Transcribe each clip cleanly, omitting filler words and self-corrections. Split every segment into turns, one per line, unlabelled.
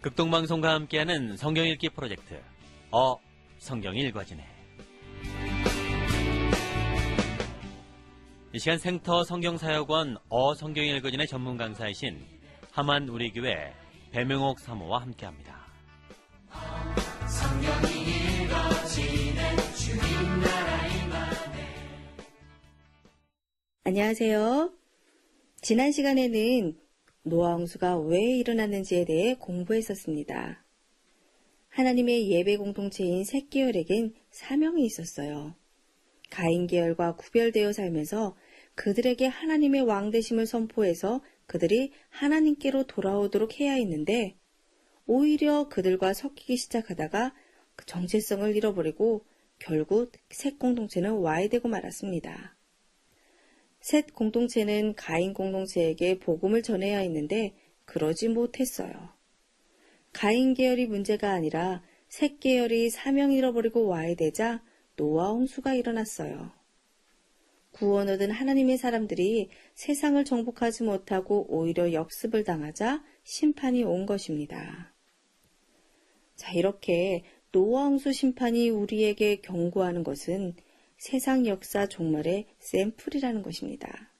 극동방송과 함께하는 성경 읽기 프로젝트 성경 읽어지네. 이 시간 생터 성경사역원 성경 읽어지네 전문 강사이신 하만 우리교회 배명옥 사모와 함께합니다. 성경이 읽어지네 주님 나라 임하네.
안녕하세요. 지난 시간에는 노아 홍수가 왜 일어났는지에 대해 공부했었습니다. 하나님의 예배 공동체인 셋 계열에겐 사명이 있었어요. 가인 계열과 구별되어 살면서 그들에게 하나님의 왕되심을 선포해서 그들이 하나님께로 돌아오도록 해야 했는데 오히려 그들과 섞이기 시작하다가 그 정체성을 잃어버리고 결국 셋 공동체는 와해되고 말았습니다. 셋 공동체는 가인 공동체에게 복음을 전해야 했는데 그러지 못했어요. 가인 계열이 문제가 아니라 셋 계열이 사명 잃어버리고 와해되자 노아 홍수가 일어났어요. 구원 얻은 하나님의 사람들이 세상을 정복하지 못하고 오히려 역습을 당하자 심판이 온 것입니다. 자, 이렇게 노아 홍수 심판이 우리에게 경고하는 것은 세상 역사 종말의 샘플이라는 것입니다.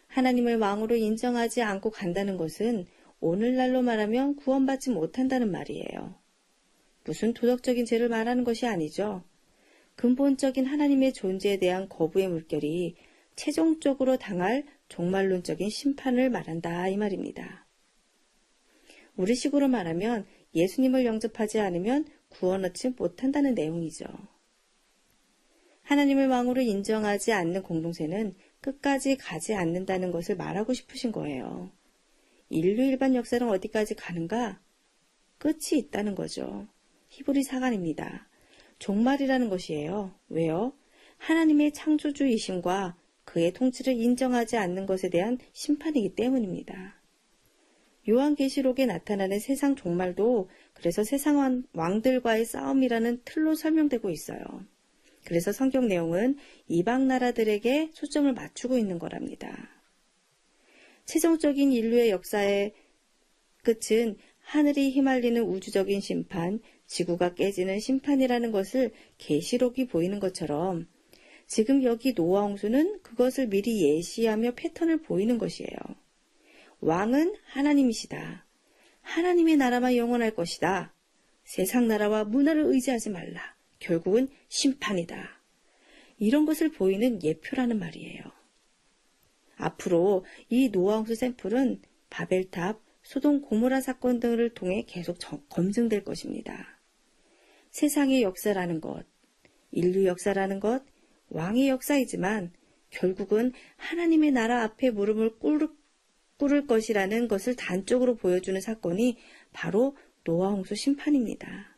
하나님을 왕으로 인정하지 않고 간다는 것은 오늘날로 말하면 구원받지 못한다는 말이에요. 무슨 도덕적인 죄를 말하는 것이 아니죠. 근본적인 하나님의 존재에 대한 거부의 물결이 최종적으로 당할 종말론적인 심판을 말한다 이 말입니다. 우리식으로 말하면 예수님을 영접하지 않으면 구원 얻지 못한다는 내용이죠. 하나님을 왕으로 인정하지 않는 공동체는 끝까지 가지 않는다는 것을 말하고 싶으신 거예요. 인류 일반 역사는 어디까지 가는가? 끝이 있다는 거죠. 히브리 사관입니다. 종말이라는 것이에요. 왜요? 하나님의 창조주이심과 그의 통치를 인정하지 않는 것에 대한 심판이기 때문입니다. 요한계시록에 나타나는 세상 종말도 그래서 세상 왕들과의 싸움이라는 틀로 설명되고 있어요. 그래서 성경 내용은 이방 나라들에게 초점을 맞추고 있는 거랍니다. 최종적인 인류의 역사의 끝은 하늘이 휘말리는 우주적인 심판, 지구가 깨지는 심판이라는 것을 계시록이 보이는 것처럼 지금 여기 노아 홍수는 그것을 미리 예시하며 패턴을 보이는 것이에요. 왕은 하나님이시다. 하나님의 나라만 영원할 것이다. 세상 나라와 문화를 의지하지 말라. 결국은 심판이다. 이런 것을 보이는 예표라는 말이에요. 앞으로 이 노아 홍수 샘플은 바벨탑, 소돔 고모라 사건 등을 통해 계속 검증될 것입니다. 세상의 역사라는 것, 인류 역사라는 것, 왕의 역사이지만 결국은 하나님의 나라 앞에 무릎을 꿇을 것이라는 것을 단적으로 보여주는 사건이 바로 노아 홍수 심판입니다.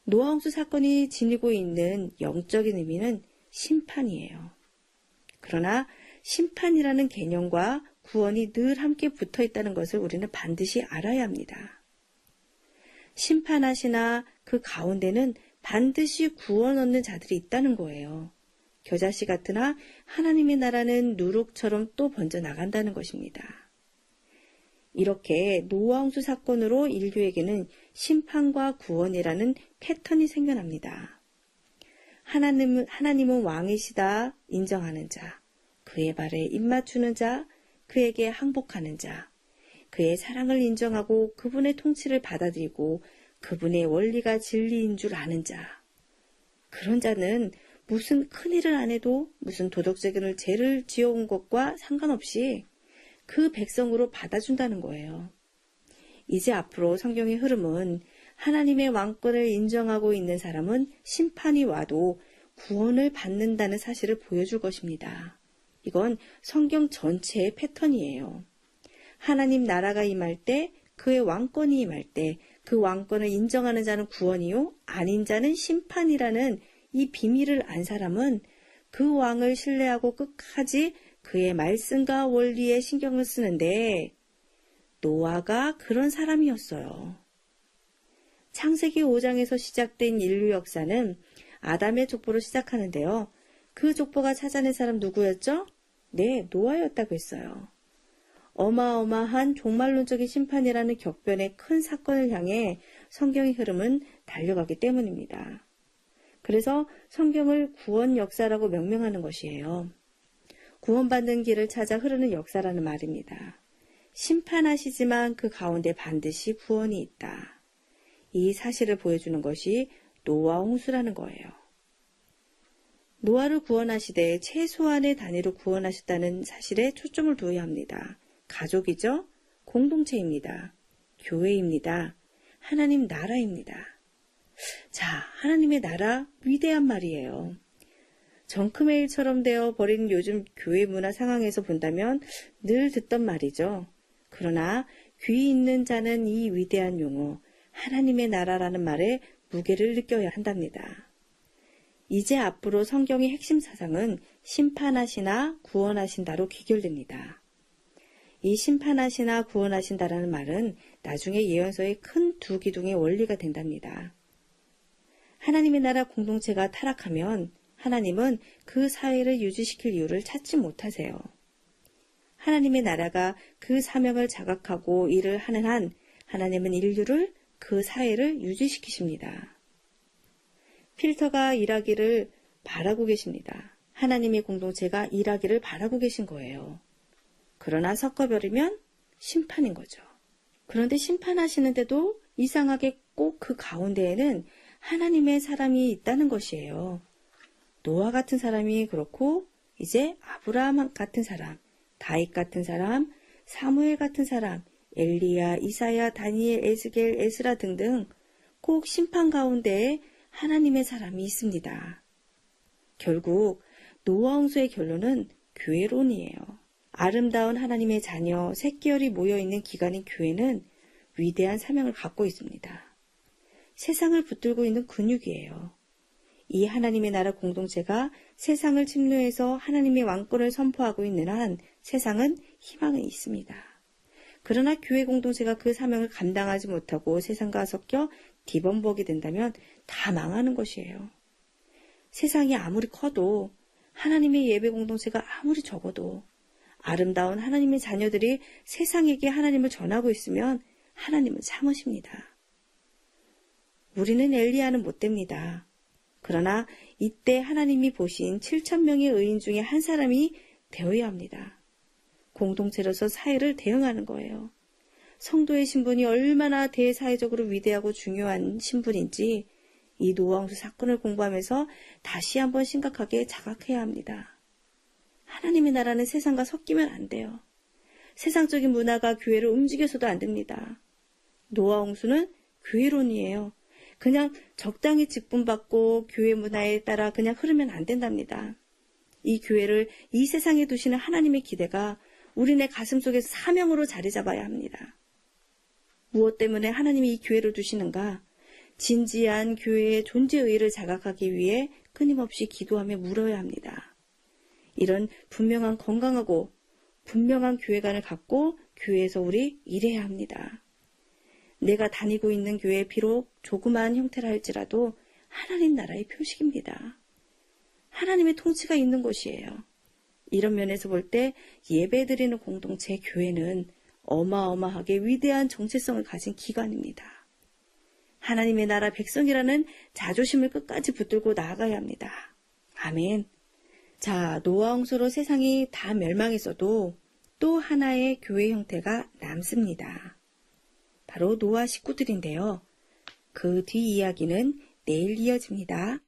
노아 홍수 사건이 지니고 있는 영적인 의미는 심판이에요. 그러나 심판이라는 개념과 구원이 늘 함께 붙어 있다는 것을 우리는 반드시 알아야 합니다. 심판하시나 그 가운데는 반드시 구원 얻는 자들이 있다는 거예요. 겨자씨 같으나 하나님의 나라는 누룩처럼 또 번져 나간다는 것입니다. 이렇게 노아 홍수 사건으로 인류에게는 심판과 구원이라는 패턴이 생겨납니다. 하나님은 왕이시다 인정하는 자, 그의 발에 입맞추는 자, 그에게 항복하는 자, 그의 사랑을 인정하고 그분의 통치를 받아들이고 그분의 원리가 진리인 줄 아는 자. 그런 자는 무슨 큰일을 안 해도 무슨 도덕적인 죄를 지어온 것과 상관없이 그 백성으로 받아준다는 거예요. 이제 앞으로 성경의 흐름은 하나님의 왕권을 인정하고 있는 사람은 심판이 와도 구원을 받는다는 사실을 보여줄 것입니다. 이건 성경 전체의 패턴이에요. 하나님 나라가 임할 때, 그의 왕권이 임할 때, 그 왕권을 인정하는 자는 구원이요, 아닌 자는 심판이라는 이 비밀을 안 사람은 그 왕을 신뢰하고 끝까지 그의 말씀과 원리에 신경을 쓰는데 노아가 그런 사람이었어요. 창세기 5장에서 시작된 인류 역사는 아담의 족보로 시작하는데요. 그 족보가 찾아낸 사람 누구였죠? 네, 노아였다고 했어요. 어마어마한 종말론적인 심판이라는 격변의 큰 사건을 향해 성경의 흐름은 달려가기 때문입니다. 그래서 성경을 구원 역사라고 명명하는 것이에요. 구원받는 길을 찾아 흐르는 역사라는 말입니다. 심판하시지만 그 가운데 반드시 구원이 있다. 이 사실을 보여주는 것이 노아 홍수라는 거예요. 노아를 구원하시되 최소한의 단위로 구원하셨다는 사실에 초점을 두어야 합니다. 가족이죠? 공동체입니다. 교회입니다. 하나님 나라입니다. 자, 하나님의 나라 위대한 말이에요. 정크메일처럼 되어 버린 요즘 교회 문화 상황에서 본다면 늘 듣던 말이죠. 그러나 귀 있는 자는 이 위대한 용어 하나님의 나라라는 말에 무게를 느껴야 한답니다. 이제 앞으로 성경의 핵심 사상은 심판하시나 구원하신다로 귀결됩니다. 이 심판하시나 구원하신다라는 말은 나중에 예언서의 큰 두 기둥의 원리가 된답니다. 하나님의 나라 공동체가 타락하면 하나님은 그 사회를 유지시킬 이유를 찾지 못하세요. 하나님의 나라가 그 사명을 자각하고 일을 하는 한 하나님은 인류를 그 사회를 유지시키십니다. 필터가 일하기를 바라고 계십니다. 하나님의 공동체가 일하기를 바라고 계신 거예요. 그러나 섞어버리면 심판인 거죠. 그런데 심판하시는데도 이상하게 꼭 그 가운데에는 하나님의 사람이 있다는 것이에요. 노아 같은 사람이 그렇고 이제 아브라함 같은 사람, 다윗 같은 사람, 사무엘 같은 사람, 엘리야, 이사야, 다니엘, 에스겔, 에스라 등등 꼭 심판 가운데에 하나님의 사람이 있습니다. 결국 노아 홍수의 결론은 교회론이에요. 아름다운 하나님의 자녀, 새끼열이 모여있는 기관인 교회는 위대한 사명을 갖고 있습니다. 세상을 붙들고 있는 근육이에요. 이 하나님의 나라 공동체가 세상을 침노해서 하나님의 왕권을 선포하고 있는 한 세상은 희망이 있습니다. 그러나 교회 공동체가 그 사명을 감당하지 못하고 세상과 섞여 디범벅이 된다면 다 망하는 것이에요. 세상이 아무리 커도 하나님의 예배 공동체가 아무리 적어도 아름다운 하나님의 자녀들이 세상에게 하나님을 전하고 있으면 하나님은 참으십니다. 우리는 엘리야는 못 됩니다. 그러나 이때 하나님이 보신 7,000명의 의인 중에 한 사람이 되어야 합니다. 공동체로서 사회를 대응하는 거예요. 성도의 신분이 얼마나 대사회적으로 위대하고 중요한 신분인지 이 노아 홍수 사건을 공부하면서 다시 한번 심각하게 자각해야 합니다. 하나님의 나라는 세상과 섞이면 안 돼요. 세상적인 문화가 교회를 움직여서도 안 됩니다. 노아 홍수는 교회론이에요. 그냥 적당히 직분받고 교회 문화에 따라 그냥 흐르면 안 된답니다. 이 교회를 이 세상에 두시는 하나님의 기대가 우리네 가슴 속에서 사명으로 자리 잡아야 합니다. 무엇 때문에 하나님이 이 교회를 두시는가? 진지한 교회의 존재 의의를 자각하기 위해 끊임없이 기도하며 물어야 합니다. 이런 분명한 건강하고 분명한 교회관을 갖고 교회에서 우리 일해야 합니다. 내가 다니고 있는 교회 비록 조그마한 형태라 할지라도 하나님 나라의 표식입니다. 하나님의 통치가 있는 곳이에요. 이런 면에서 볼 때 예배드리는 공동체 교회는 어마어마하게 위대한 정체성을 가진 기관입니다. 하나님의 나라 백성이라는 자존심을 끝까지 붙들고 나아가야 합니다. 아멘. 자, 노아 홍수로 세상이 다 멸망했어도 또 하나의 교회 형태가 남습니다. 바로 노아 식구들인데요. 그 뒤 이야기는 내일 이어집니다.